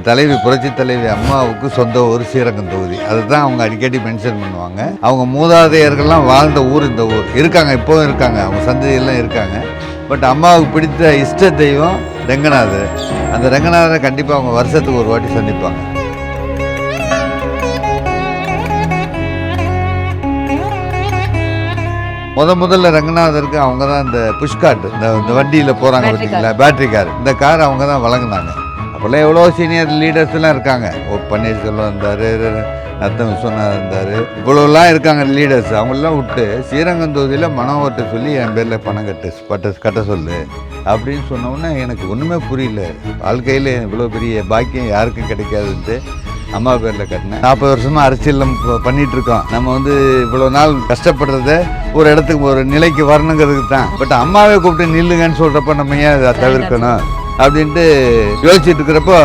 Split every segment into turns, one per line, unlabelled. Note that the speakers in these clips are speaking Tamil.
தலைவி புரட்சி தலைவி அம்மாவுக்கு சொந்த ஊர் ஸ்ரீரங்கம் தொகுதி. அதுதான் அவங்க அடிக்கடி மென்ஷன் பண்ணுவாங்க. அவங்க மூதாதையர்கள்லாம் வாழ்ந்த ஊர் இந்த ஊர். இருக்காங்க, இப்போவும் இருக்காங்க, அவங்க சந்ததியெல்லாம் இருக்காங்க. பட் அம்மாவுக்கு பிடித்த இஷ்ட தெய்வம் ரெங்கநாதர். அந்த ரெங்கநாதரை கண்டிப்பாக அவங்க வருஷத்துக்கு ஒரு வாட்டி சந்திப்பாங்க. முதல்ல ரங்கநாதருக்கு அவங்க தான் இந்த புஷ்காட், இந்த வண்டியில் போகிறாங்க பார்த்தீங்களா, பேட்டரி கார், இந்த கார் அவங்க தான் வழங்கினாங்க. அப்போல்லாம் எவ்வளோ சீனியர் லீடர்ஸ்லாம் இருக்காங்க. பன்னீர்செல்வம் இருந்தார், நத்தம் விஸ்வநாதன் இருந்தார், இவ்வளோலாம் இருக்காங்க லீடர்ஸ். அவங்களெலாம் விட்டு ஸ்ரீரங்கம் தொகுதியில் மனோகர்கிட்ட சொல்லி என் பேரில் பணம் கட்ட சொல்லு அப்படின்னு சொன்னோன்னே எனக்கு ஒன்றுமே புரியல. வாழ்க்கையில் இவ்வளோ பெரிய பாக்கியம் யாருக்கும் கிடைக்காதுன்ட்டு அம்மா பேரில் கட்டினேன். 40 வருஷமாக அரசியல் பண்ணிகிட்டு இருக்கோம். நம்ம இவ்வளோ நாள் கஷ்டப்படுறத ஒரு இடத்துக்கு ஒரு நிலைக்கு வரணுங்கிறதுக்கு தான். பட் அம்மாவே கூப்பிட்டு நில்லுங்கன்னு சொல்கிறப்ப நம்ம ஏன் அதை தவிர்க்கணும் அப்படின்ட்டு யோசிச்சுட்டு இருக்கிறப்போ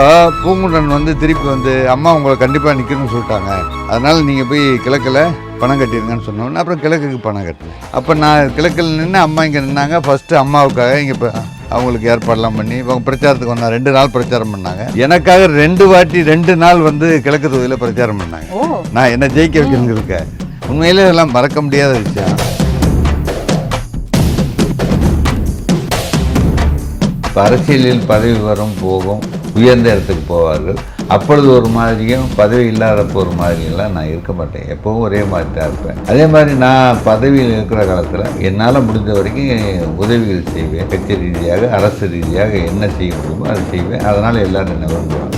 பூங்குன்றன் திருப்பி அம்மா உங்களை கண்டிப்பாக நிற்கணும்னு சொல்லிட்டாங்க, அதனால் நீங்கள் போய் கிழக்கில் பணம் கட்டிடுங்கன்னு சொன்னோன்னே அப்புறம் கிழக்குக்கு பணம் கட்டுறேன். அப்போ நான் கிழக்கில் நின்று அம்மா இங்கே நின்னாங்க. ஃபஸ்ட்டு அம்மாவுக்காக இங்கே இப்போ அவங்களுக்கு ஏற்பாடெல்லாம் பண்ணி இவங்க பிரச்சாரத்துக்கு வந்தாங்க. 2 நாள் பிரச்சாரம் பண்ணாங்க. எனக்காக 2 நாள் கிழக்கு தொகுதியில் பிரச்சாரம் பண்ணாங்க. நான் என்ன ஜெயிக்க வைக்கணுங்கிறதுக்க. உண்மையிலே இதெல்லாம் மறக்க முடியாத விஷயம். அரசியலில் பதவி வரும் போகும், உயர்ந்த இடத்துக்கு போவார்கள். அப்பொழுது ஒரு மாதிரியும் பதவி இல்லாதப்போ ஒரு மாதிரியெல்லாம் நான் இருக்க மாட்டேன். எப்போவும் ஒரே மாதிரி தான் இருப்பேன். அதே மாதிரி நான் பதவியில் இருக்கிற காலத்தில் என்னால் முடிஞ்ச வரைக்கும் உதவிகள் செய்வேன். கட்சி ரீதியாக, அரசு ரீதியாக என்ன செய்ய முடியுமோ அதை செய்வேன். அதனால் எல்லோரும் என்ன விரும்புவாங்க.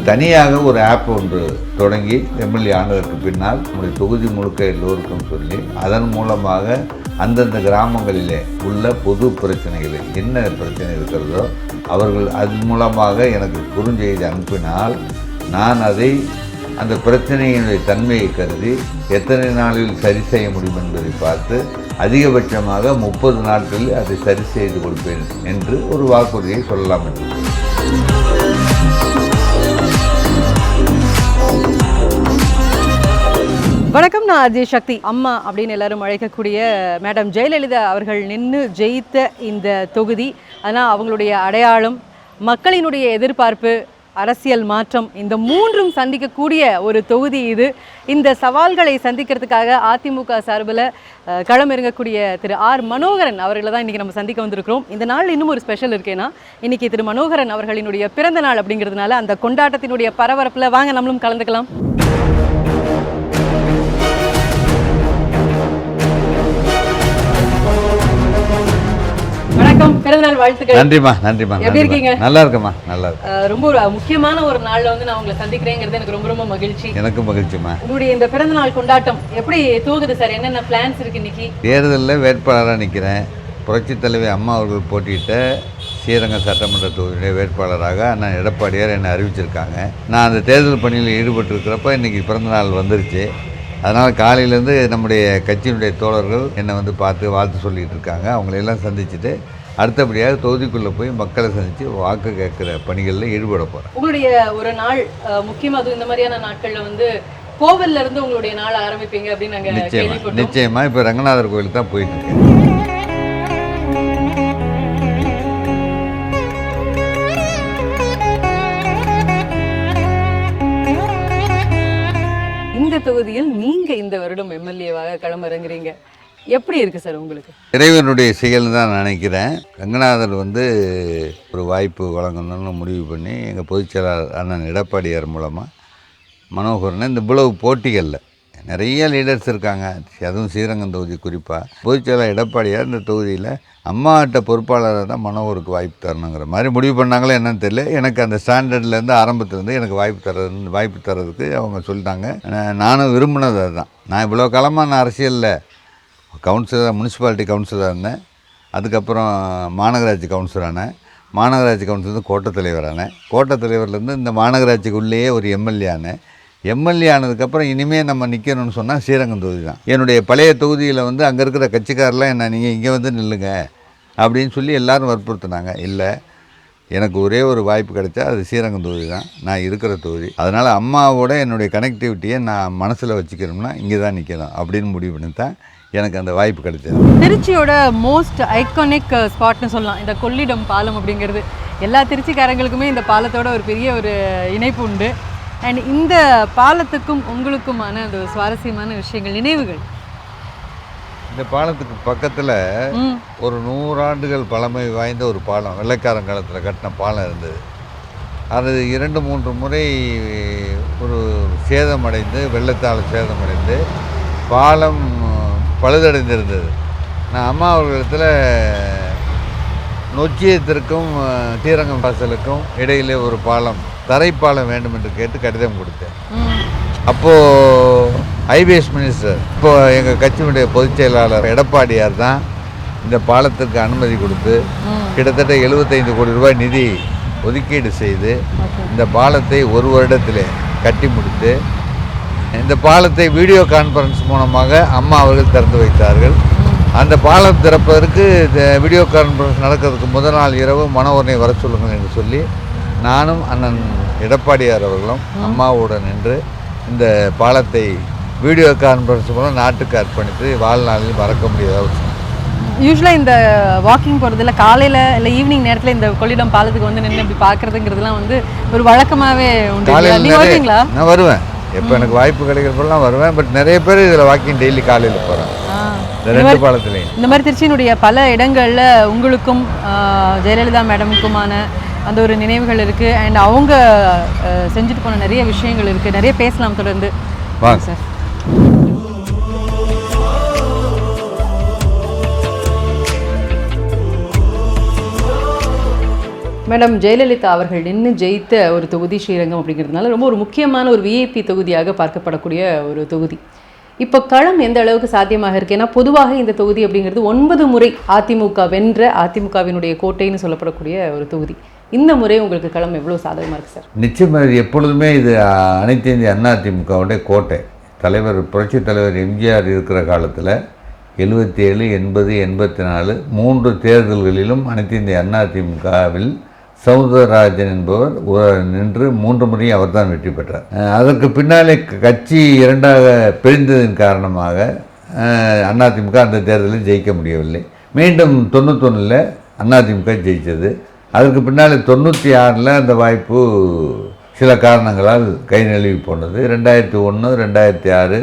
தனியாக ஒரு ஆப் ஒன்று தொடங்கி எம்எல்ஏ ஆனதற்கு பின்னால் நம்முடைய தொகுதி முழுக்க எல்லோருக்கும் சொல்லி அதன் மூலமாக அந்தந்த கிராமங்களிலே உள்ள பொது பிரச்சனைகளில் என்ன பிரச்சனை இருக்கிறதோ அவர்கள் அதன் மூலமாக எனக்கு குறுஞ்செய்தி அனுப்பினால் நான் அதை அந்த பிரச்சனையினுடைய தன்மையை கருதி எத்தனை நாளில் சரி செய்ய முடியும் என்பதை பார்த்து அதிகபட்சமாக 30 நாட்களில் அதை சரி செய்து கொடுப்பேன் என்று ஒரு வாக்குறுதியை சொல்லலாம் என்று.
வணக்கம், நான் அஜய் சக்தி. அம்மா அப்படின்னு எல்லாரும் அழைக்கக்கூடிய மேடம் ஜெயலலிதா அவர்கள் நின்று ஜெயித்த இந்த தொகுதி, அதனால் அவங்களுடைய அடையாளம், மக்களினுடைய எதிர்பார்ப்பு, அரசியல் மாற்றம், இந்த மூன்றும் சந்திக்கக்கூடிய ஒரு தொகுதி இது. இந்த சவால்களை சந்திக்கிறதுக்காக அதிமுக சார்பில் களமிறங்கக்கூடிய திரு ஆர் மனோகரன் அவர்களை தான் இன்றைக்கி நம்ம சந்திக்க வந்திருக்கிறோம். இந்த நாள் இன்னும் ஒரு ஸ்பெஷல் இருக்கேன்னா, இன்றைக்கி திரு மனோகரன் அவர்களினுடைய பிறந்த நாள் அப்படிங்கிறதுனால அந்த கொண்டாட்டத்தினுடைய பரபரப்பில் வாங்க நம்மளும் கலந்துக்கலாம். வணக்கம், பிறந்தநாள் வாழ்த்துக்கள்.
நன்றிமா, நன்றிமா.
எப்படி இருக்கீங்க?
நல்லா இருக்கமா, நல்லா இருக்கு.
ரொம்ப ஒரு முக்கியமான ஒரு நாள்ல நான் உங்களை சந்திக்கிறேங்கிறது எனக்கு ரொம்ப ரொம்ப மகிழ்ச்சி.
எனக்கு மகிழ்ச்சிமா.
உங்களுடைய இந்த பிறந்தநாள் கொண்டாட்டம் எப்படி தூங்குது சார்? என்னென்ன பிளான்ஸ் இருக்கு இன்னைக்கு?
தேர்தலில் வேட்பாளராக நிற்கிறேன். புரட்சி தலைவி அம்மா அவர்கள் போட்டியிட்ட ஸ்ரீரங்கம் சட்டமன்ற தொகுதியுடைய வேட்பாளராக அண்ணன் எடப்பாடியார் என்னை அறிவிச்சிருக்காங்க. நான் அந்த தேர்தல் பணியில் ஈடுபட்டிருக்கிறப்ப இன்றைக்கி பிறந்தநாள் வந்துருச்சு. அதனால் காலையிலேருந்து நம்முடைய கட்சியினுடைய தோழர்கள் என்னை பார்த்து வாழ்த்து சொல்லிகிட்டு இருக்காங்க. அவங்களையெல்லாம் சந்திச்சுட்டு அடுத்தபடியாக தொகுதிக்குள்ளே போய் மக்களை சந்தித்து வாக்கு கேட்குற பணிகளில் ஈடுபட போகிறேன்.
உங்களுடைய ஒரு நாள் முக்கியமாக அதுவும் இந்த மாதிரியான நாட்களில் கோவில்ல இருந்து உங்களுடைய நாள் ஆரம்பிப்பீங்க அப்படின்னு நாங்கள்
நிச்சயமாக இப்போ ரங்கநாதர் கோயிலுக்கு தான் போயிட்டுருக்கேன்.
இந்த தொகுதியில் நீங்க இந்த வருடம் எம்எல்ஏவாக களமிறங்குறீங்க. எப்படி இருக்கு சார் உங்களுக்கு?
இறைவனுடைய செயல் தான் நினைக்கிறேன். ரங்கநாதர் ஒரு வாய்ப்பு வழங்கணும்னு முடிவு பண்ணி எங்கள் பொதுச்செயலாளர் அண்ணன் எடப்பாடியார் மூலமாக மனோகரனை இந்த இவ்வளவு போட்டிகளில் நிறைய லீடர்ஸ் இருக்காங்க, அதுவும் ஸ்ரீரங்கம் தொகுதி குறிப்பாக பொதுச்செயலாளர் எடப்பாடியார் இந்த தொகுதியில் அம்மாட்ட பொறுப்பாளராக தான் மனோகருக்கு வாய்ப்பு தரணுங்கிற மாதிரி முடிவு பண்ணாங்களே என்னன்னு தெரியல. எனக்கு அந்த ஸ்டாண்டர்ட்லேருந்து ஆரம்பத்துலேருந்து எனக்கு வாய்ப்பு தரதுக்கு அவங்க சொல்லிட்டாங்க. நானும் விரும்பினது அதுதான். நான் இவ்வளோ காலமாக நான் அரசியலில் கவுன்சிலராக, முனிசிபாலிட்டி கவுன்சிலராக இருந்தேன். அதுக்கப்புறம் மாநகராட்சி கவுன்சிலரானேன். மாநகராட்சி கவுன்சிலர் கோட்டத் தலைவரானேன். கோட்டத் தலைவர்லேருந்து இந்த மாநகராட்சிக்குள்ளேயே ஒரு எம்எல்ஏ ஆனேன். எம்எல்ஏ ஆனதுக்கப்புறம் இனிமேல் நம்ம நிற்கணும்னு சொன்னால் ஸ்ரீரங்கம் தொகுதி தான். என்னுடைய பழைய தொகுதியில் அங்கே இருக்கிற கட்சிக்காரெலாம் நீங்கள் இங்கே நில்லுங்க அப்படின்னு சொல்லி எல்லோரும் வற்புறுத்தினாங்க. இல்லை, எனக்கு ஒரே ஒரு வாய்ப்பு கிடைச்சா அது ஸ்ரீரங்கம் தொகுதி தான், நான் இருக்கிற தொகுதி. அதனால் அம்மாவோட என்னுடைய கனெக்டிவிட்டியை நான் மனசில் வச்சுக்கணும்னா இங்கே தான் நிற்கணும் அப்படின்னு முடிவு பண்ணி தான் எனக்கு அந்த வாய்ப்பு கிடைச்சது.
திருச்சியோட மோஸ்ட் ஐகானிக் ஸ்பாட்னு சொல்லலாம் இந்த கொள்ளிடம் பாலம் அப்படிங்கிறது. எல்லா திருச்சிக்காரங்களுக்குமே இந்த பாலத்தோட ஒரு பெரிய ஒரு இணைப்பு உண்டு. அண்ட் இந்த பாலத்துக்கும் உங்களுக்குமான அந்த சுவாரஸ்யமான விஷயங்கள், நினைவுகள்.
இந்த பாலத்துக்கு பக்கத்தில் ஒரு 100 ஆண்டுகள் பழமை வாய்ந்த ஒரு பாலம், வெள்ளைக்காரன் காலத்தில் கட்டின பாலம் இருந்தது. அது 2-3 முறை ஒரு சேதமடைந்து, வெள்ளத்தால் சேதமடைந்து பாலம் பழுதடைந்திருந்தது. நான் அம்மா அவர்களிடத்தில் நொச்சியத்திற்கும் ஸ்ரீரங்கம் வாசலுக்கும் இடையிலே ஒரு பாலம், தரைப்பாலம் வேண்டும் என்று கேட்டு கடிதம் கொடுத்தேன். அப்போது ஐபிஎஸ் மினிஸ்டர், இப்போது எங்கள் கட்சியினுடைய பொதுச் செயலாளர் எடப்பாடியார் தான் இந்த பாலத்துக்கு அனுமதி கொடுத்து கிட்டத்தட்ட 75 கோடி ரூபாய் நிதி ஒதுக்கீடு செய்து இந்த பாலத்தை ஒரு வருடத்திலே கட்டி முடித்து இந்த பாலத்தை வீடியோ கான்ஃபரன்ஸ் மூலமாக அம்மா அவர்கள் திறந்து வைத்தார்கள். அந்த பாலம் திறப்பதற்கு வீடியோ கான்ஃபரன்ஸ் நடக்கிறதுக்கு முதல் நாள் இரவு மனோகரனை வர சொல்லுங்கள் என்று சொல்லி நானும் அண்ணன் எடப்பாடியார் அவர்களும் அம்மாவுடன் நின்று இந்த பாலத்தை வீடியோ கான்ஃபரன்ஸ் மூலம் நாட்டுக்கு அர்ப்பணித்து வாழ்நாளில் மறக்க முடியாத.
யூஸ்வலாக இந்த வாக்கிங் போகிறதுல காலையில் இல்லை ஈவினிங் நேரத்தில் இந்த கொள்ளிடம் பாலத்துக்கு வந்து நின்று இப்படி பார்க்குறதுங்கிறதுலாம் வந்து ஒரு வழக்கமாகவே உண்டு.
காலையில்
வருவீங்களா?
நான் வருவேன், எப்போ எனக்கு வாய்ப்பு கிடைக்கிறப்பெல்லாம் வருவேன். பட் நிறைய பேர் இதில் வாக்கிங் டெய்லி காலையில் போகிறேன் இந்த 2 பாலத்துலேயும்.
இந்த மாதிரி திருச்சியினுடைய பல இடங்களில் உங்களுக்கும் ஜெயலலிதா மேடமுக்குமான அந்த ஒரு நினைவுகள் இருக்குது. அண்ட் அவங்க செஞ்சுட்டு போன நிறைய விஷயங்கள் இருக்குது. நிறைய பேசலாம் தொடர்ந்து.
வாங்க
சார். மேடம், ஜெயலலிதா அவர்கள் நின்று ஜெயித்த ஒரு தொகுதி ஸ்ரீரங்கம் அப்படிங்கிறதுனால ரொம்ப ஒரு முக்கியமான ஒரு விஐபி தொகுதியாக பார்க்கப்படக்கூடிய ஒரு தொகுதி. இப்போ களம் எந்த அளவுக்கு சாத்தியமாக இருக்குது? ஏன்னா பொதுவாக இந்த தொகுதி அப்படிங்கிறது 9 முறை அதிமுக வென்ற அதிமுகவினுடைய கோட்டைன்னு சொல்லப்படக்கூடிய ஒரு தொகுதி. இந்த முறை உங்களுக்கு களம் எவ்வளோ சாதகமாக இருக்குது சார்?
நிச்சயமாக எப்பொழுதுமே இது அனைத்து இந்திய அண்ணா அதிமுகவுடைய கோட்டை. தலைவர் புரட்சி தலைவர் எம்ஜிஆர் இருக்கிற காலத்தில் 77, 80, 84 3 தேர்தல்களிலும் அனைத்து இந்திய அண்ணா அதிமுகவில் சௌந்தரராஜன் என்பவர் நின்று 3 முறையும் அவர் தான் வெற்றி பெற்றார். அதற்கு பின்னாலே கட்சி 2ஆக பிரிந்ததன் காரணமாக அதிமுக அந்த தேர்தலில் ஜெயிக்க முடியவில்லை. மீண்டும் 91 அதிமுக ஜெயித்தது. அதற்கு பின்னால் 96 அந்த வாய்ப்பு சில காரணங்களால் கை நழுவி போனது. 2001, 2006,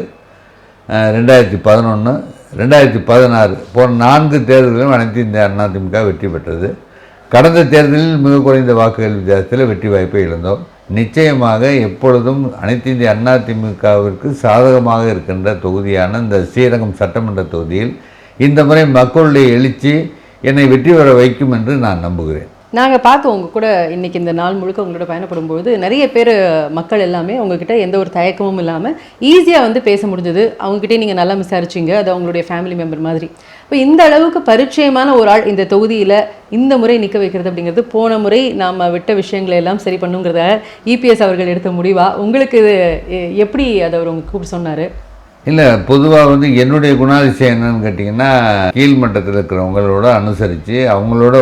2011, 2016 போன்ற 4 தேர்தலிலும் அனைத்து இந்திய அதிமுக வெற்றி பெற்றது. கடந்த தேர்தலில் மிக குறைந்த வாக்குகள் வித்தியாசத்தில் வெற்றி வாய்ப்பை இழந்தோம். நிச்சயமாக எப்பொழுதும் அனைத்து இந்திய அதிமுகவிற்கு சாதகமாக இருக்கின்ற தொகுதியான இந்த ஸ்ரீரங்கம் சட்டமன்ற தொகுதியில் இந்த முறை மக்களுடைய எழுச்சி என்னை வெற்றி பெற வைக்கும் என்று நான் நம்புகிறேன்.
நாங்கள் பார்த்தோம் உங்கள் கூட இன்றைக்கி இந்த நாள் முழுக்க உங்களோட பயணப்படும்போது நிறைய பேர் மக்கள் எல்லாமே உங்ககிட்ட எந்த ஒரு தயக்கமும் இல்லாமல் ஈஸியாக வந்து பேச முடிஞ்சது. அவங்ககிட்டே நீங்கள் நல்லா விசாரிச்சிங்க, அது அவங்களுடைய ஃபேமிலி மெம்பர் மாதிரி. இப்போ இந்த அளவுக்கு பரிச்சயமான ஒரு ஆள் இந்த தொகுதியில் இந்த முறை நிற்க வைக்கிறது அப்படிங்கிறது, போன முறை நாம் விட்ட விஷயங்களை எல்லாம் சரி பண்ணுங்கிறத இபிஎஸ் அவர்கள் எடுத்த முடிவா? உங்களுக்கு இது எப்படி அதை அவர் உங்களுக்கு கூப்பிட்டு சொன்னார்?
இல்லை, பொதுவாக என்னுடைய குணாதிசயம் என்னன்னு கேட்டிங்கன்னா, கீழ்மட்டத்தில் இருக்கிறவங்களோட அனுசரித்து அவங்களோட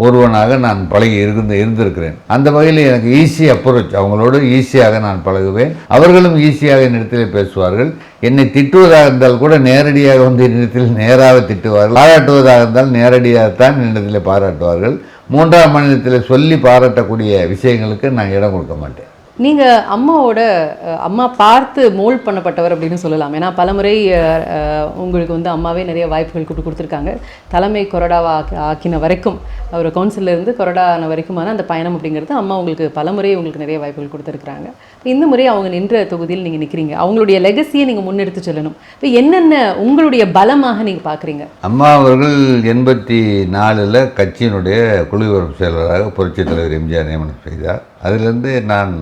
ஒருவனாக நான் பழகி இருந்திருக்கிறேன். அந்த வகையில் எனக்கு ஈஸி அப்ரோச், அவங்களோட ஈஸியாக நான் பழகுவேன். அவர்களும் ஈஸியாக என்னிடத்தில் பேசுவார்கள். என்னை திட்டுவதாக இருந்தால் கூட நேரடியாக என்னிடத்தில் நேராக திட்டுவார்கள். பாராட்டுவதாக இருந்தால் நேரடியாகத்தான் என்னிடத்தில் பாராட்டுவார்கள். 3ஆம் மனிதத்தில் சொல்லி பாராட்டக்கூடிய விஷயங்களுக்கு நான் இடம் கொடுக்க மாட்டேன்.
நீங்கள் அம்மா பார்த்து மோல்ட் பண்ணப்பட்டவர் அப்படின்னு சொல்லலாம். ஏன்னா பலமுறை உங்களுக்கு அம்மாவே நிறைய வாய்ப்புகள் கொடுத்துருக்காங்க. தலைமை கொறடாவை ஆக்கின வரைக்கும், அவர் கவுன்சிலிருந்து கொறடா ஆன வரைக்குமான அந்த பயணம் அப்படிங்கிறது அம்மா உங்களுக்கு பலமுறை உங்களுக்கு நிறைய வாய்ப்புகள் கொடுத்துருக்குறாங்க. இந்த முறை அவங்க நின்ற தொகுதியில் நீங்கள் நிற்கிறீங்க. அவங்களுடைய லெகசியை நீங்கள் முன்னெடுத்து செல்லணும். இப்போ என்னென்ன உங்களுடைய பலமாக நீங்கள் பார்க்குறீங்க?
அம்மா அவர்கள் 84 கட்சியினுடைய குழுவிற்கு செயலராக புரட்சித் தலைவர் எம்ஜிஆர் நியமனம் செய்தார். அதிலிருந்து நான்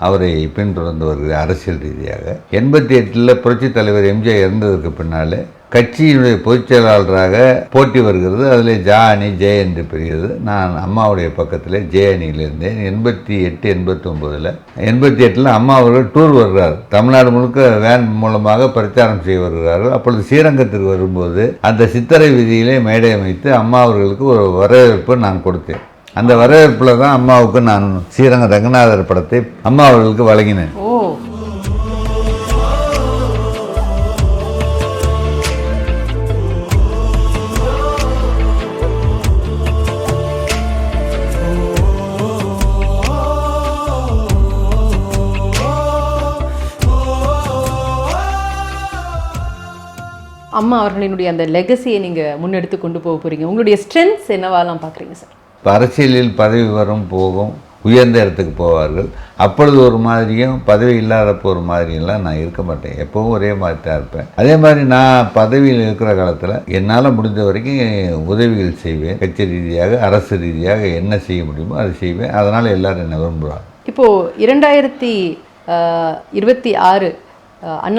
அவரை பின்தொடர்ந்து வருகிற அரசியல் ரீதியாக. 88 புரட்சித் தலைவர் எம்ஜிஆர் இறந்ததற்கு பின்னால் கட்சியினுடைய பொதுச் செயலாளராக போட்டி வருகிறது. அதில் ஜா அணி ஜெய என்று பெறுகிறது. நான் அம்மாவுடைய பக்கத்தில் ஜெய அணியில் இருந்தேன். 88, 89. 88 அம்மா அவர்கள் டூர் வருகிறார். தமிழ்நாடு முழுக்க வேன் மூலமாக பிரச்சாரம் செய்ய வருகிறார்கள். அப்பொழுது ஸ்ரீரங்கத்திற்கு வரும்போது அந்த சித்திரை வீதியிலே மேடை அமைத்து அம்மா அவர்களுக்கு ஒரு வரவேற்பு நான் கொடுத்தேன். அந்த வரவேற்பில் தான் அம்மாவுக்கு நான் ஸ்ரீரங்கம் ரங்கநாதர் படத்தை அம்மா அவர்களுக்கு வழங்கினேன்.
ஓ, அம்மா அவர்களினுடைய அந்த லெகசியை நீங்கள் முன்னெடுத்து கொண்டு போக போகிறீங்க. உங்களுடைய ஸ்ட்ரென்த்ஸ் என்னவாலாம் பார்க்குறீங்க சார்?
இப்போ அரசியலில் பதவி வரும் போகும், உயர்ந்த இடத்துக்கு போவார்கள். அப்பொழுது ஒரு மாதிரியும் பதவி இல்லாதப்போ ஒரு மாதிரியெல்லாம் நான் இருக்க மாட்டேன். எப்போவும் ஒரே மாதிரி தான் இருப்பேன். அதே மாதிரி நான் பதவியில் இருக்கிற காலத்தில் என்னால் முடிந்த வரைக்கும் உதவிகள் செய்வேன். கட்சி ரீதியாக அரசு ரீதியாக என்ன செய்ய முடியுமோ அதை செய்வேன். அதனால் எல்லோரும் என்னை விரும்புகிறாங்க.
இப்போது 2026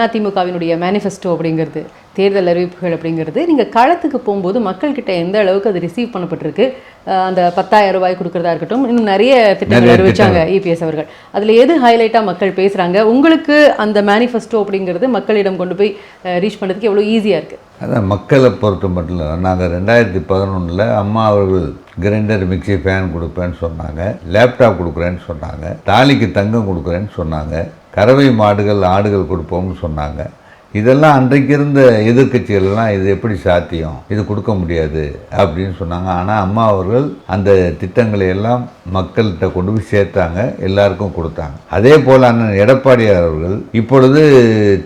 அதிமுகவினுடைய மேனிஃபெஸ்டோ அப்படிங்கிறது, தேர்தல் அறிவிப்புகள் அப்படிங்கிறது, நீங்கள் களத்துக்கு போகும்போது மக்கள்கிட்ட எந்த அளவுக்கு அது ரிசீவ் பண்ணப்பட்டிருக்கு? அந்த 10,000 ரூபாய் கொடுக்குறதா இருக்கட்டும், இன்னும் நிறைய திட்டங்கள் அறிவிச்சாங்க இபிஎஸ் அவர்கள். அதில் எது ஹைலைட்டாக மக்கள் பேசுகிறாங்க? உங்களுக்கு அந்த மேனிஃபெஸ்டோ அப்படிங்கிறது மக்களிடம் கொண்டு போய் ரீச் பண்ணுறதுக்கு எவ்வளோ ஈஸியாக இருக்குது?
அதான் மக்களை பொறுத்த மட்டும் இல்லை. நாங்கள் 2011 அம்மா அவர்கள் கிரைண்டர், மிக்சி, ஃபேன் கொடுப்பேன்னு சொன்னாங்க, லேப்டாப் கொடுக்குறேன்னு சொன்னாங்க, தாலிக்கு தங்கம் கொடுக்குறேன்னு சொன்னாங்க, கறவை மாடுகள் ஆடுகள் கொடுப்போம்னு சொன்னாங்க. இதெல்லாம் அன்றைக்கு இருந்த எதிர்கட்சிகள்லாம் இது எப்படி சாத்தியம், இது கொடுக்க முடியாது அப்படின்னு சொன்னாங்க. ஆனால் அம்மா அவர்கள் அந்த திட்டங்களை எல்லாம் மக்கள்கிட்ட கொண்டு போய் சேர்த்தாங்க, எல்லாருக்கும் கொடுத்தாங்க. அதே போல் அண்ணன் எடப்பாடியார் அவர்கள் இப்பொழுது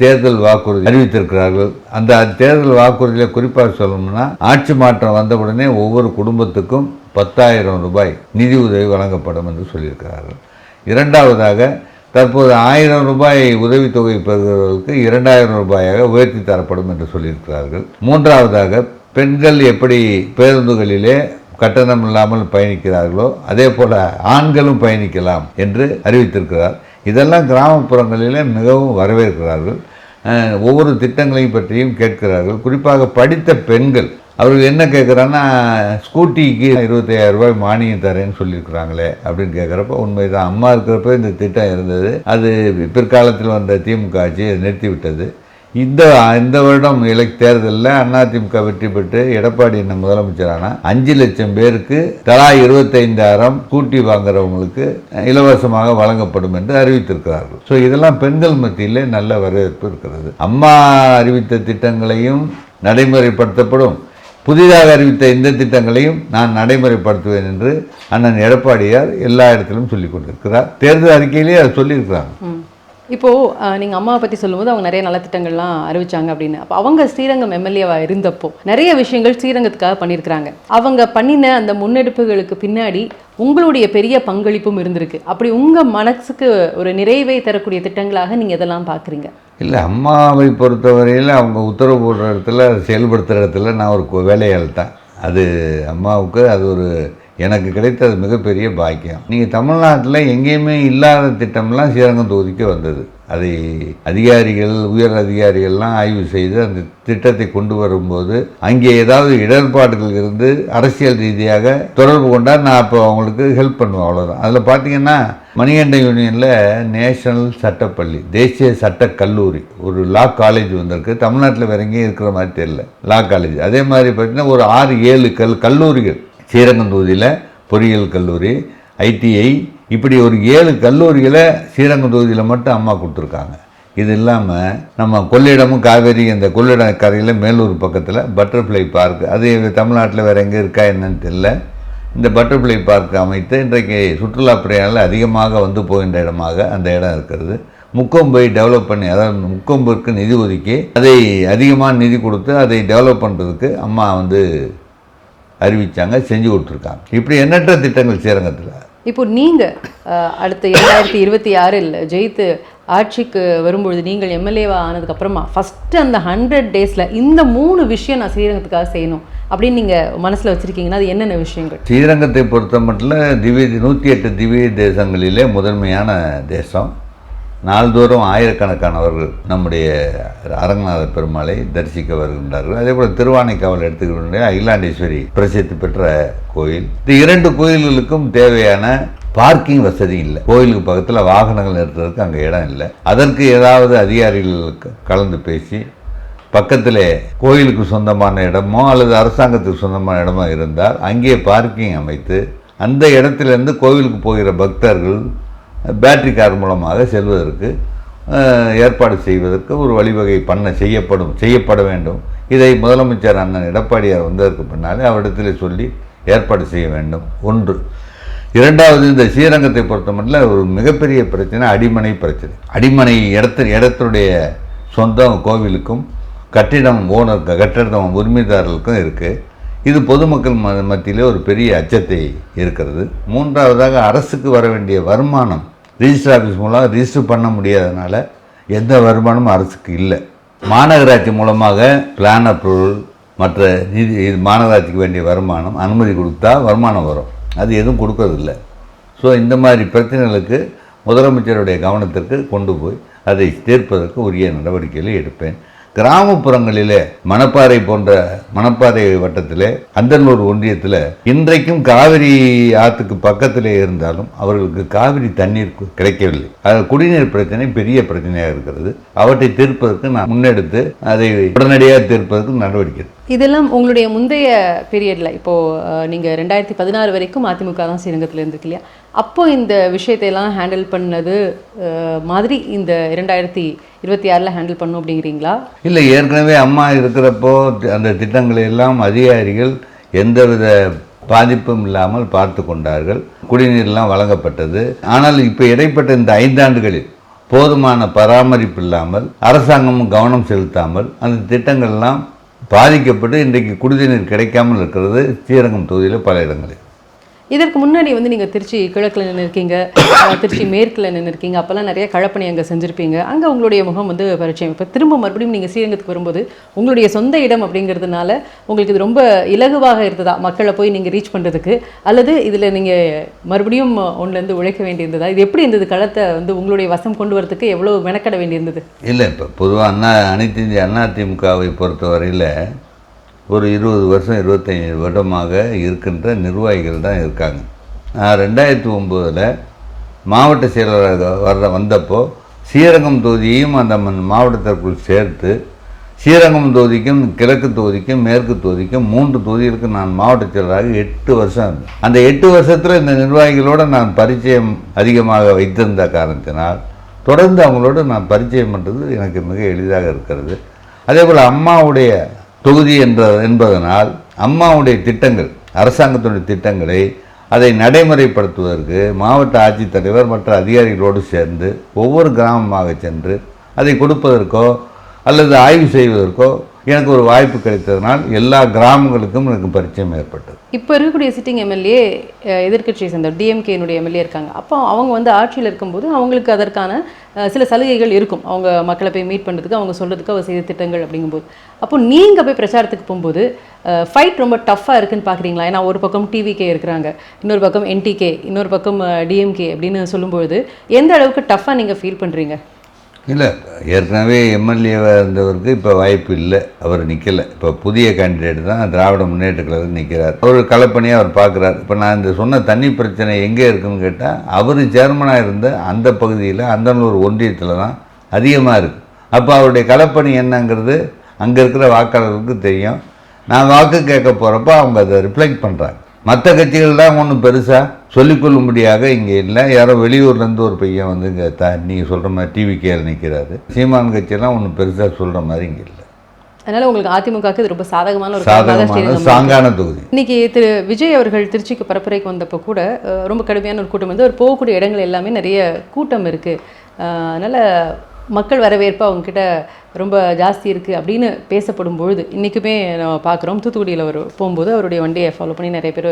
தேர்தல் வாக்குறுதி அறிவித்திருக்கிறார்கள். அந்த தேர்தல் வாக்குறுதியில் குறிப்பாக சொல்லணும்னா, ஆட்சி மாற்றம் வந்தவுடனே ஒவ்வொரு குடும்பத்துக்கும் 10,000 ரூபாய் நிதி உதவி வழங்கப்படும் என்று சொல்லியிருக்கிறார்கள். இரண்டாவதாக தற்போது 1000 ரூபாய் உதவித்தொகை பெறுகிறவர்களுக்கு 2000 ரூபாயாக உயர்த்தி தரப்படும் என்று சொல்லியிருக்கிறார்கள். மூன்றாவதாக பெண்கள் எப்படி பேருந்துகளிலே கட்டணம் இல்லாமல் பயணிக்கிறார்களோ அதே போல ஆண்களும் பயணிக்கலாம் என்று அறிவித்திருக்கிறார். இதெல்லாம் கிராமப்புறங்களிலே மிகவும் வரவேற்கிறார்கள். ஒவ்வொரு திட்டங்களையும் பற்றியும் கேட்கிறார்கள். குறிப்பாக படித்த பெண்கள் அவர்கள் என்ன கேட்குறாங்கன்னா, ஸ்கூட்டிக்கு 25,000 ரூபாய் மானியம் தரேன்னு சொல்லியிருக்கிறாங்களே அப்படின்னு கேட்குறப்ப, உண்மைதான். அம்மா இருக்கிறப்ப இந்த திட்டம் இருந்தது. அது பிற்காலத்தில் வந்த திமுக ஆட்சி நிறுத்திவிட்டது. இந்த வருடம் தேர்தலில் அதிமுக வெற்றி பெற்று எடப்பாடி என்ன முதலமைச்சரானா 5 லட்சம் பேருக்கு தலா 25,000 ஸ்கூட்டி வாங்குறவங்களுக்கு இலவசமாக வழங்கப்படும் என்று அறிவித்திருக்கிறார்கள். ஸோ இதெல்லாம் பெண்கள் மத்தியிலே நல்ல வரவேற்பு இருக்கிறது. அம்மா அறிவித்த திட்டங்களையும் நடைமுறைப்படுத்தப்படும், புதிதாக அறிவித்த இந்த திட்டங்களையும் நான் நடைமுறைப்படுத்துவேன் என்று அண்ணன் எடப்பாடியார் எல்லா இடத்திலும் சொல்லிக் கொண்டிருக்கிறார். தேர்தல் அறிக்கையிலேயே அதை சொல்லியிருக்கிறாங்க.
இப்போது நீங்கள் அம்மாவை பற்றி சொல்லும்போது அவங்க நிறைய நலத்திட்டங்கள்லாம் அறிவிச்சாங்க அப்படின்னு. அப்போ அவங்க ஸ்ரீரங்கம் எம்எல்ஏவாக இருந்தப்போ நிறைய விஷயங்கள் ஸ்ரீரங்கத்துக்காக பண்ணியிருக்கிறாங்க. அவங்க பண்ணின அந்த முன்னெடுப்புகளுக்கு பின்னாடி உங்களுடைய பெரிய பங்களிப்பும் இருந்திருக்கு. அப்படி உங்கள் மனசுக்கு ஒரு நிறைவை தரக்கூடிய திட்டங்களாக நீங்கள் எதெல்லாம் பார்க்குறீங்க?
இல்லை, அம்மாவை பொறுத்தவரையில் அவங்க உத்தரவு போடுற இடத்துல, செயல்படுத்துகிற இடத்துல நான் ஒரு வேலையாள் தான். அது அம்மாவுக்கு அது ஒரு எனக்கு கிடைத்தது மிகப்பெரிய பாக்கியம். நீங்கள் தமிழ்நாட்டில் எங்கேயுமே இல்லாத திட்டம்லாம் ஸ்ரீரங்கம் தொகுதிக்கு வந்தது. அதை அதிகாரிகள், உயர் அதிகாரிகள்லாம் ஆய்வு செய்து அந்த திட்டத்தை கொண்டு வரும்போது அங்கே ஏதாவது இடர்பாடுகள் இருந்து அரசியல் ரீதியாக தொடர்பு கொண்டால் நான் அப்போ அவங்களுக்கு ஹெல்ப் பண்ணுவேன், அவ்வளோதான். அதில் பார்த்தீங்கன்னா மணிகண்ட யூனியனில் நேஷனல் சட்டப்பள்ளி, தேசிய சட்டக் கல்லூரி, ஒரு லா காலேஜ் வந்திருக்கு. தமிழ்நாட்டில் வேற எங்கேயும் இருக்கிற மாதிரி தெரியல லா காலேஜ். அதே மாதிரி பார்த்தீங்கன்னா ஒரு 6-7 கல்லூரிகள் ஸ்ரீரங்கம் தொகுதியில், பொறியியல் கல்லூரி, ஐடிஐ, இப்படி ஒரு 7 கல்லூரிகளை ஸ்ரீரங்கம் தொகுதியில் மட்டும் அம்மா கொடுத்துருக்காங்க. இது இல்லாமல் நம்ம கொள்ளிடமும் காவேரி, இந்த கொள்ளிட கரையில் மேலூர் பக்கத்தில் பட்டர்ஃப்ளை பார்க், அது தமிழ்நாட்டில் வேறு எங்கே இருக்கா என்னன்னு தெரியல. இந்த பட்டர்ஃப்ளை பார்க் அமைத்து இன்றைக்கு சுற்றுலா பிரயாணிகள் அதிகமாக வந்து போகின்ற இடமாக அந்த இடம் இருக்கிறது. முக்கொம்பை டெவலப் பண்ணி, அதாவது முக்கொம்பிற்கு நிதி ஒதுக்கி அதை அதிகமாக நிதி கொடுத்து அதை டெவலப் பண்ணுறதுக்கு அம்மா அறிவித்தாங்க, செஞ்சு கொடுத்துருக்காங்க. இப்படி எண்ணற்ற திட்டங்கள் ஸ்ரீரங்கத்தில்.
இப்போ நீங்கள் அடுத்த 2026 ஜெயித்து ஆட்சிக்கு வரும்பொழுது நீங்கள் எம்எல்ஏவாக ஆனதுக்கப்புறமா ஃபஸ்ட்டு அந்த 100 டேஸில் இந்த 3 விஷயம் நான் ஸ்ரீரங்கத்துக்காக செய்யணும் அப்படின்னு நீங்கள் மனசில் வச்சுருக்கீங்கன்னா அது என்னென்ன விஷயங்கள்?
ஸ்ரீரங்கத்தை பொறுத்த மட்டும் 108 திவ்ய தேசங்களிலே முதன்மையான தேசம். நாள்தோறும் ஆயிரக்கணக்கானவர்கள் நம்முடைய அரங்கநாத பெருமாளை தரிசிக்க வருகின்றார்கள். அதே போல் திருவானைக்காவல் எடுத்துக்கிட்ட அகிலாண்டேஸ்வரி பிரசித்தி பெற்ற கோயில். இந்த 2 கோயில்களுக்கும் தேவையான பார்க்கிங் வசதி இல்லை. கோயிலுக்கு பக்கத்தில் வாகனங்கள் நிறுத்துறதுக்கு அங்கே இடம் இல்லை. அதற்கு ஏதாவது அதிகாரிகளுக்கு கலந்து பேசி பக்கத்தில் கோயிலுக்கு சொந்தமான இடமோ அல்லது அரசாங்கத்துக்கு சொந்தமான இடமோ இருந்தால் அங்கே பார்க்கிங் அமைத்து அந்த இடத்துலேருந்து கோவிலுக்கு போகிற பக்தர்கள் பேட்டரி கார் மூலமாக செல்வதற்கு ஏற்பாடு செய்வதற்கு ஒரு வழிவகை செய்யப்பட வேண்டும். இதை முதலமைச்சர் அண்ணன் எடப்பாடியார் வந்ததற்கு பின்னாலே அவரிடத்தில் சொல்லி ஏற்பாடு செய்ய வேண்டும். ஒன்று. இரண்டாவது, இந்த ஸ்ரீரங்கத்தை பொறுத்தமட்டில் ஒரு மிகப்பெரிய பிரச்சனை அடிமனை பிரச்சனை. அடிமனை இடத்துடைய சொந்தம் கோவிலுக்கும் கட்டிடம் உரிமைதாரர்களுக்கும் இருக்குது. இது பொதுமக்கள் மத்தியிலே ஒரு பெரிய அச்சத்தை இருக்கிறது. மூன்றாவதாக, அரசுக்கு வர வேண்டிய வருமானம் ரிஜிஸ்டர் ஆஃபீஸ் மூலம் ரிஜிஸ்டர் பண்ண முடியாதனால எந்த வருமானமும் அரசுக்கு இல்லை. மாநகராட்சி மூலமாக பிளான் அப்ரூவல் மற்ற மாநகராட்சிக்கு வேண்டிய வருமானம் அனுமதி கொடுத்தா வருமானம் வரும், அது எதுவும் கொடுக்கறதில்லை. ஸோ இந்த மாதிரி பிரச்சனைகளுக்கு முதலமைச்சருடைய கவனத்திற்கு கொண்டு போய் அதை தீர்ப்பதற்கு உரிய நடவடிக்கைகளை எடுப்பேன். கிராமப்புறங்களிலே மணப்பாறை வட்டத்திலே அந்தனூர் ஒன்றியத்தில் இன்றைக்கும் காவிரி ஆற்றுக்கு பக்கத்திலே இருந்தாலும் அவர்களுக்கு காவிரி தண்ணீர் கிடைக்கவில்லை. அது குடிநீர் பிரச்சனை பெரிய பிரச்சனையாக இருக்கிறது. அவற்றை தீர்ப்பதற்கு நான் முன்னெடுத்து அதை உடனடியாக தீர்ப்பதற்கு நடவடிக்கை.
இதெல்லாம் உங்களுடைய முந்தைய பீரியடில், இப்போது நீங்கள் 2016 வரைக்கும் அதிமுக தான் ஸ்ரீரங்கத்தில் இருந்துருக்கு இல்லையா? அப்போது இந்த விஷயத்தையெல்லாம் ஹேண்டில் பண்ணது மாதிரி இந்த 2026 ஹேண்டில் பண்ணும் அப்படிங்கிறீங்களா?
இல்லை, ஏற்கனவே அம்மா இருக்கிறப்போ அந்த திட்டங்களை எல்லாம் அதிகாரிகள் எந்தவித பாதிப்பும் இல்லாமல் பார்த்து கொண்டார்கள். குடிநீர்லாம் வழங்கப்பட்டது. ஆனால் இப்போ இடைப்பட்ட இந்த 5 ஆண்டுகளில் போதுமான பராமரிப்பு இல்லாமல் அரசாங்கமும் கவனம் செலுத்தாமல் அந்த திட்டங்கள்லாம் பாதிக்கப்பட்டு இன்றைக்கு குடிநீர் கிடைக்காமல் இருக்கிறது ஸ்ரீரங்கம் தொகுதியில் பல இடங்களில்.
இதற்கு முன்னாடி நீங்கள் திருச்சி கிழக்கில் நின்று இருக்கீங்க, திருச்சி மேற்கில் நின்று இருக்கீங்க. அப்போல்லாம் நிறைய களப்பணி அங்கே செஞ்சுருப்பீங்க. அங்கே உங்களுடைய முகம் பரிச்சயம். இப்போ திரும்ப மறுபடியும் நீங்கள் ஸ்ரீரங்கத்துக்கு வரும்போது உங்களுடைய சொந்த இடம் அப்படிங்கிறதுனால உங்களுக்கு இது ரொம்ப இலகுவாக இருந்ததா மக்களை போய் நீங்கள் ரீச் பண்ணுறதுக்கு? அல்லது இதில் நீங்கள் மறுபடியும் ஒன்றுலேருந்து உழைக்க வேண்டியிருந்ததா? இது எப்படி இருந்தது? களத்தை உங்களுடைய வசம் கொண்டு வரதுக்கு எவ்வளோ மெனக்கட வேண்டியிருந்தது?
இல்லை, இப்போ பொதுவாக அனைத்து இந்திய அதிமுகவை பொறுத்தவரையில் ஒரு 20 வருஷம் 25 வருடமாக இருக்கின்ற நிர்வாகிகள் தான் இருக்காங்க. நான் 2009 மாவட்ட செயலராக வந்தப்போ ஸ்ரீரங்கம் தொகுதியையும் அந்த மாவட்டத்திற்குள் சேர்த்து ஸ்ரீரங்கம் தொகுதிக்கும் கிழக்கு தொகுதிக்கும் மேற்கு தொகுதிக்கும் 3 தொகுதிகளுக்கு நான் மாவட்ட செயலராக 8 வருஷம் இருந்தேன். அந்த 8 வருஷத்தில் இந்த நிர்வாகிகளோடு நான் பரிச்சயம் அதிகமாக வைத்திருந்த காரணத்தினால் தொடர்ந்து அவங்களோடு நான் பரிச்சயம் பண்ணுறது எனக்கு மிக எளிதாக இருக்கிறது. அதே போல் அம்மாவுடைய தொகுதி என்பதனால் அம்மாவுடைய திட்டங்கள், அரசாங்கத்துடைய திட்டங்களை அதை நடைமுறைப்படுத்துவதற்கு மாவட்ட ஆட்சித்தலைவர் மற்ற அதிகாரிகளோடு சேர்ந்து ஒவ்வொரு கிராமமாக சென்று அதை கொடுப்பதற்கோ அல்லது ஆய்வு செய்வதற்கோ எனக்கு ஒரு வாய்ப்பு கிடைத்ததனால் எல்லா கிராமங்களுக்கும் எனக்கு பரிச்சயம் ஏற்பட்டது.
இப்போ இருக்கக்கூடிய சிட்டிங் எம்எல்ஏ எதிர்க்கட்சியை சேர்ந்த டிஎம்கேனுடைய எம்எல்ஏ இருக்காங்க. அப்போ அவங்க ஆட்சியில் இருக்கும்போது அவங்களுக்கு அதற்கான சில சலுகைகள் இருக்கும். அவங்க மக்களை போய் மீட் பண்ணுறதுக்கு, அவங்க சொல்கிறதுக்கு அவர் செய்த திட்டங்கள் அப்படிங்கும்போது, அப்போ நீங்கள் போய் பிரச்சாரத்துக்கு போகும்போது ஃபைட் ரொம்ப டஃப்பாக இருக்குன்னு பார்க்குறீங்களா? ஏன்னா ஒரு பக்கம் டிவிகே இருக்கிறாங்க, இன்னொரு பக்கம் என்டிகே, இன்னொரு பக்கம் டிஎம்கே அப்படின்னு சொல்லும்பொழுது எந்த அளவுக்கு டஃப்பாக நீங்கள் ஃபீல் பண்ணுறீங்க?
இல்லை, ஏற்கனவே எம்எல்ஏவாக இருந்தவருக்கு இப்போ வாய்ப்பு இல்லை, அவர் நிற்கலை. இப்போ புதிய கேண்டிடேட் தான் திராவிட முன்னேற்ற கழகம் நிற்கிறார். அவர் களப்பணியாக அவர் பார்க்குறார். இப்போ நான் இந்த சொன்ன தண்ணி பிரச்சனை எங்கே இருக்குதுன்னு கேட்டால் அவர் சேர்மனாக இருந்த அந்த பகுதியில் அந்தனூர் ஒன்றியத்தில் தான் அதிகமாக இருக்குது. அப்போ அவருடைய களப்பணி என்னங்கிறது அங்கே இருக்கிற வாக்காளர்களுக்கு தெரியும். நான் வாக்கு கேட்க போகிறப்போ அவங்க அதை ரிஃப்ளெக்ட் பண்ணுறாங்க. மற்ற கட்சிகள் தான் ஒன்றும் பெருசாக சொல்லிக்கொள்ளும்படியாக இங்கே இல்லை. யாரோ வெளியூர்லேருந்து ஒரு பையன் இங்கே நீங்கள் சொல்கிற மாதிரி டிவிகேயில் நிற்கிறாரு. சீமான் கட்சியெல்லாம் ஒன்றும் பெருசாக சொல்கிற மாதிரி இங்கே இல்லை.
அதனால் உங்களுக்கு அதிமுகவுக்கு இது ரொம்ப சாதகமான
சாங்கான தொகுதி.
இன்னைக்கு திரு விஜய் அவர்கள் திருச்சிக்கு பரப்புரைக்கு வந்தப்போ கூட ரொம்ப கடுமையான ஒரு கூட்டம் அவர் போகக்கூடிய இடங்கள் எல்லாமே நிறைய கூட்டம் இருக்குது. அதனால் மக்கள் வரவேற்பு அவங்கக்கிட்ட ரொம்ப ஜாஸ்தி இருக்குது அப்படின்னு பேசப்படும் பொழுது இன்றைக்குமே நம்ம பார்க்குறோம். தூத்துக்குடியில் அவர் போகும்போது அவருடைய வண்டியை ஃபாலோ பண்ணி நிறைய பேர்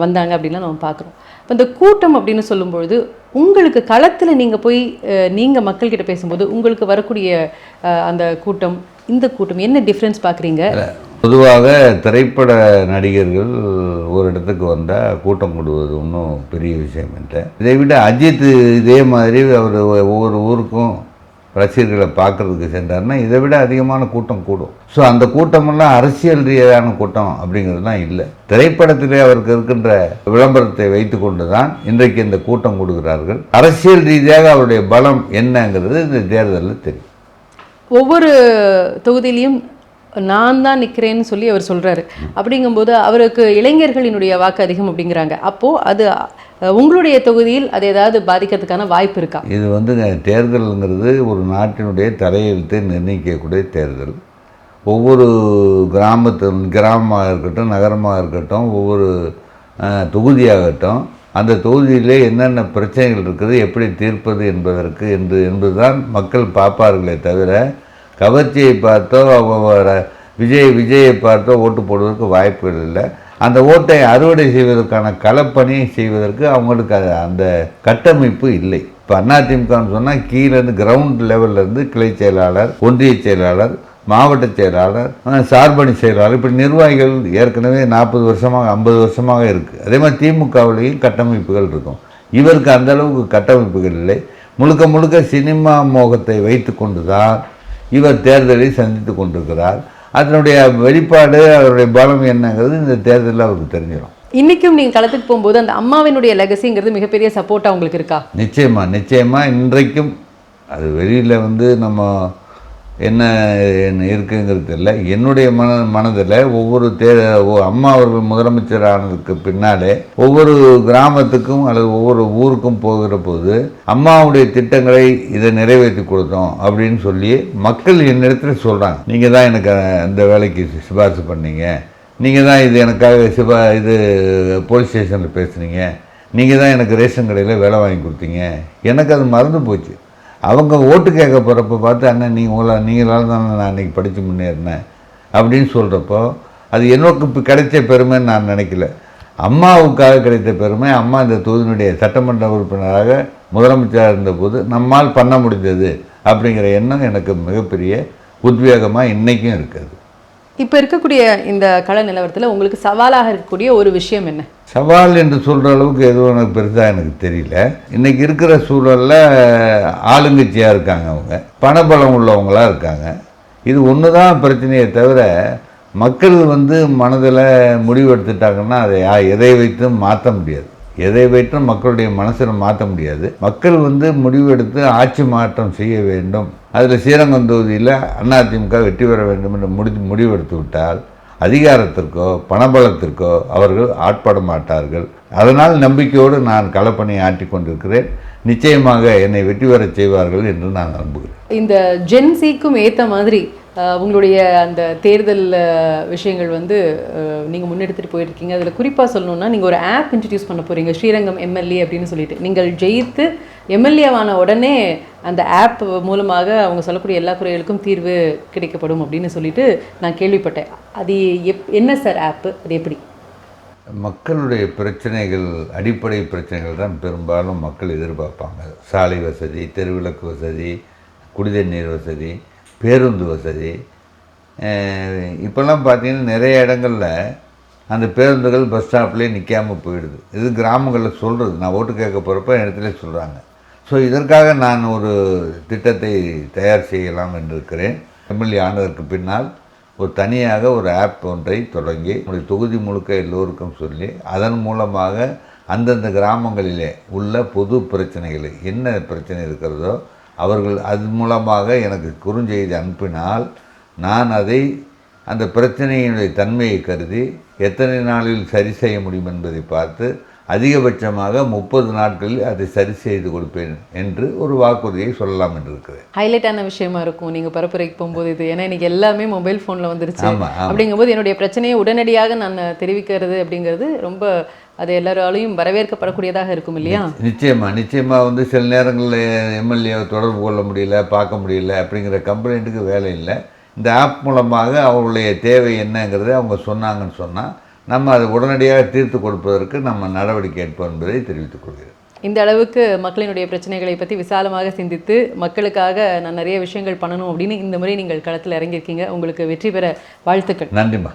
வந்தாங்க அப்படின்லாம் நம்ம பார்க்குறோம். இப்போ இந்த கூட்டம் அப்படின்னு சொல்லும்பொழுது உங்களுக்கு களத்தில் நீங்கள் போய் நீங்கள் மக்கள்கிட்ட பேசும்போது உங்களுக்கு வரக்கூடிய அந்த கூட்டம், இந்த கூட்டம் என்ன டிஃப்ரென்ஸ் பார்க்குறீங்க?
பொதுவாக திரைப்பட நடிகர்கள் ஒரு இடத்துக்கு வந்தால் கூட்டம் கூடுவது ஒன்றும் பெரிய விஷயம் இல்லை. இதை விட அஜித் இதே மாதிரி அவர் ஒவ்வொரு ஊருக்கும் ரசிகர்களை பார்க்குறதுக்கு சென்றார்னா இதை விட அதிகமான கூட்டம் கூடும். ஸோ அந்த கூட்டமெல்லாம் அரசியல் ரீதியான கூட்டம் அப்படிங்கிறதுலாம் இல்லை. திரைப்படத்திலே அவருக்கு இருக்கின்ற விளம்பரத்தை வைத்து கொண்டு தான் இன்றைக்கு இந்த கூட்டம் கொடுக்கிறார்கள். அரசியல் ரீதியாக அவருடைய பலம் என்னங்கிறது இந்த தேர்தலில் தெரியும்.
ஒவ்வொரு தொகுதியிலையும் நான் தான் நிற்கிறேன்னு சொல்லி அவர் சொல்கிறாரு. அப்படிங்கும்போது அவருக்கு இளைஞர்களினுடைய வாக்கு அதிகம் அப்படிங்கிறாங்க. அப்போது அது உங்களுடைய தொகுதியில் அது ஏதாவது பாதிக்கிறதுக்கான வாய்ப்பு இருக்கா?
இது வந்து தேர்தலுங்கிறது ஒரு நாட்டினுடைய தலையெழுத்தை நிர்ணயிக்கக்கூடிய தேர்தல். ஒவ்வொரு கிராமமாக இருக்கட்டும், நகரமாக இருக்கட்டும், ஒவ்வொரு தொகுதியாகட்டும், அந்த தொகுதியிலே என்னென்ன பிரச்சனைகள் இருக்குது, எப்படி தீர்ப்பது என்பதுதான் மக்கள் பார்ப்பார்களே தவிர, கவர்ச்சியை பார்த்தோ விஜயை பார்த்தோ ஓட்டு போடுவதற்கு வாய்ப்புகள் இல்லை. அந்த ஓட்டை அறுவடை செய்வதற்கான களப்பணியை செய்வதற்கு அவங்களுக்கு அந்த கட்டமைப்பு இல்லை. இப்போ அதிமுகன்னு சொன்னால் கீழேருந்து கிரவுண்ட் லெவல்லேருந்து கிளை செயலாளர், ஒன்றிய செயலாளர், மாவட்ட செயலாளர், சார்பணி செயலாளர், இப்படி நிர்வாகிகள் ஏற்கனவே 40 வருஷமாக 50 வருஷமாக இருக்குது. அதே மாதிரி திமுகவிலேயும் கட்டமைப்புகள் இருக்கும். இவருக்கு அந்த அளவுக்கு கட்டமைப்புகள் இல்லை. முழுக்க முழுக்க சினிமா மோகத்தை வைத்து கொண்டு தான் இவர் தேர்தலை சந்தித்து கொண்டிருக்கிறார். அதனுடைய வெளிப்பாடு, அவருடைய பலம் என்னங்கிறது இந்த தேர்தலில் அவருக்கு தெரிஞ்சிடும்.
இன்றைக்கும் நீங்கள் களத்துக்கு போகும்போது அந்த அம்மாவினுடைய லெகசிங்கிறது மிகப்பெரிய சப்போர்ட்டாக உங்களுக்கு இருக்கா?
நிச்சயமாக இன்றைக்கும் அது வெளியில் வந்து நம்ம என்ன இருக்குங்கிறது தெரியல. என்னுடைய மனதில் ஒவ்வொரு அம்மா அவர்கள் முதலமைச்சர் ஆனதுக்கு பின்னாலே ஒவ்வொரு கிராமத்துக்கும் அல்லது ஒவ்வொரு ஊருக்கும் போகிற போது அம்மாவுடைய திட்டங்களை இதை நிறைவேற்றி கொடுத்தோம் அப்படின்னு சொல்லி மக்கள் என்னிடத்தில் சொல்கிறாங்க. நீங்கள் தான் எனக்கு அந்த வேலைக்கு சிபாரிசு பண்ணீங்க, நீங்கள் தான் இது எனக்காக இது போலீஸ் ஸ்டேஷனில் பேசுனீங்க, நீங்கள் தான் எனக்கு ரேஷன் கடையில் வேலை வாங்கி கொடுத்தீங்க. எனக்கு அது மறந்து போச்சு. அவங்க ஓட்டு கேட்க போகிறப்ப பார்த்து, அண்ணன் நீங்களால் தான் நான் அன்றைக்கி படித்து முன்னேறினேன் அப்படின்னு சொல்கிறப்போ அது எனக்கு கிடைச்ச பெருமைன்னு நான் நினைக்கல. அம்மாவுக்காக கிடைத்த பெருமை. அம்மா இந்த தொகுதியினுடைய சட்டமன்ற உறுப்பினராக முதலமைச்சராக இருந்தபோது நம்மால் பண்ண முடிந்தது அப்படிங்கிற எண்ணம் எனக்கு மிகப்பெரிய உத்வேகமாக இன்றைக்கும் இருக்குது.
இப்போ இருக்கக்கூடிய இந்த கள நிலவரத்தில் உங்களுக்கு சவாலாக இருக்கக்கூடிய ஒரு விஷயம் என்ன?
சவால் என்று சொல்கிற அளவுக்கு எதுவும் எனக்கு பெருசாக எனக்கு தெரியல. இன்றைக்கி இருக்கிற சூழலில் ஆளுங்கட்சியாக இருக்காங்க, அவங்க பணபலம் உள்ளவங்களாக இருக்காங்க. இது ஒன்று தான் பிரச்சனையே தவிர, மக்கள் வந்து மனதில் முடிவு எடுத்துட்டாங்கன்னா அதை எதை வைத்தும் மாற்ற முடியாது. எதை வைத்தும் மக்களுடைய மனசில் மாற்ற முடியாது. மக்கள் வந்து முடிவு எடுத்து ஆட்சி மாற்றம் செய்ய வேண்டும், அதில் ஸ்ரீரங்கம் தொகுதியில் அதிமுக வெற்றி பெற வேண்டும் என்று முடிவெடுத்து விட்டால் அதிகாரத்திற்கோ பணபலத்திற்கோ அவர்கள் ஆட்பட மாட்டார்கள். அதனால் நம்பிக்கையோடு நான் களப்பணியை ஆற்றி கொண்டிருக்கிறேன். நிச்சயமாக என்னை வெற்றி பெறச் செய்வார்கள் என்று நான் நம்புகிறேன்.
இந்த ஜென்சிக்கும் ஏற்ற மாதிரி உங்களுடைய அந்த தேர்தல் விஷயங்கள் வந்து நீங்கள் முன்னெடுத்துட்டு போயிருக்கீங்க. அதில் குறிப்பாக சொல்லணுன்னா, நீங்கள் ஒரு ஆப் இன்ட்ரடியூஸ் பண்ண போகிறீங்க, ஸ்ரீரங்கம் எம்எல்ஏ அப்படின்னு சொல்லிட்டு. நீங்கள் ஜெயித்து எம்எல்ஏவான உடனே அந்த ஆப் மூலமாக அவங்க சொல்லக்கூடிய எல்லா குறைகளுக்கும் தீர்வு கிடைக்கப்படும் அப்படின்னு சொல்லிட்டு நான் கேள்விப்பட்டேன். அது என்ன சார் ஆப்பு? அது எப்படி?
மக்களுடைய பிரச்சனைகள், அடிப்படை பிரச்சனைகள் தான் பெரும்பாலும் மக்கள் எதிர்பார்ப்பாங்க. சாலை வசதி, தெருவிளக்கு வசதி, குடிநீர் வசதி, பேருந்து வசதி. இப்போல்லாம் பார்த்தீங்கன்னா நிறைய இடங்களில் அந்த பேருந்துகள் பஸ் ஸ்டாப்லேயே நிற்காமல் போயிடுது. இது கிராமங்களில் சொல்கிறது, நான் ஓட்டு கேட்க போகிறப்ப இடத்துல சொல்கிறாங்க. ஸோ இதற்காக நான் ஒரு திட்டத்தை தயார் செய்யலாம் என்று இருக்கிறேன். எம்எல்ஏ ஆனதற்கு பின்னால் ஒரு தனியாக ஒரு ஆப் ஒன்றை தொடங்கி நம்முடைய தொகுதி முழுக்க எல்லோருக்கும் சொல்லி, அதன் மூலமாக அந்தந்த கிராமங்களிலே உள்ள பொது பிரச்சனைகளை, என்ன பிரச்சனை இருக்கிறதோ அவர்கள் அது மூலமாக எனக்கு குறுஞ்செய்தி அனுப்பினால் நான் அதை அந்த பிரச்சனையினுடைய தன்மையை கருதி எத்தனை நாளில் சரி செய்ய முடியும் என்பதை பார்த்து அதிகபட்சமாக 30 நாட்களில் அதை சரி செய்து கொடுப்பேன் என்று ஒரு வாக்குறுதியை சொல்லலாம் என்று இருக்கிறேன்.
ஹைலைட்டான விஷயமா இருக்கும் நீங்கள் பரப்புரைக்கு போகும்போது இது. ஏன்னா இன்றைக்கி எல்லாமே மொபைல் ஃபோனில் வந்துருச்சு. அப்படிங்கும்போது என்னுடைய பிரச்சனையை உடனடியாக நான் தெரிவிக்கிறது அப்படிங்கிறது ரொம்ப அது எல்லாராலையும் வரவேற்கப்படக்கூடியதாக இருக்கும் இல்லையா?
நிச்சயமாக வந்து சில நேரங்களில் எம்எல்ஏவை தொடர்பு கொள்ள முடியல, பார்க்க முடியல அப்படிங்கிற கம்ப்ளைண்ட்டுக்கு வேலை இல்லை. இந்த ஆப் மூலமாக அவர்களுடைய தேவை என்னங்கிறத அவங்க சொன்னாங்கன்னு சொன்னால் நம்ம அதை உடனடியாக தீர்த்து கொடுப்பதற்கு நம்ம நடவடிக்கை எடுப்போம் என்பதை தெரிவித்துக் கொள்கிறேன்.
இந்த அளவுக்கு மக்களினுடைய பிரச்சனைகளை பற்றி விசாலமாக சிந்தித்து மக்களுக்காக நான் நிறைய விஷயங்கள் பண்ணணும் அப்படின்னு இந்த முறை நீங்கள் களத்தில் இறங்கியிருக்கீங்க. உங்களுக்கு வெற்றி பெற வாழ்த்துக்கள்.
நன்றிம்மா.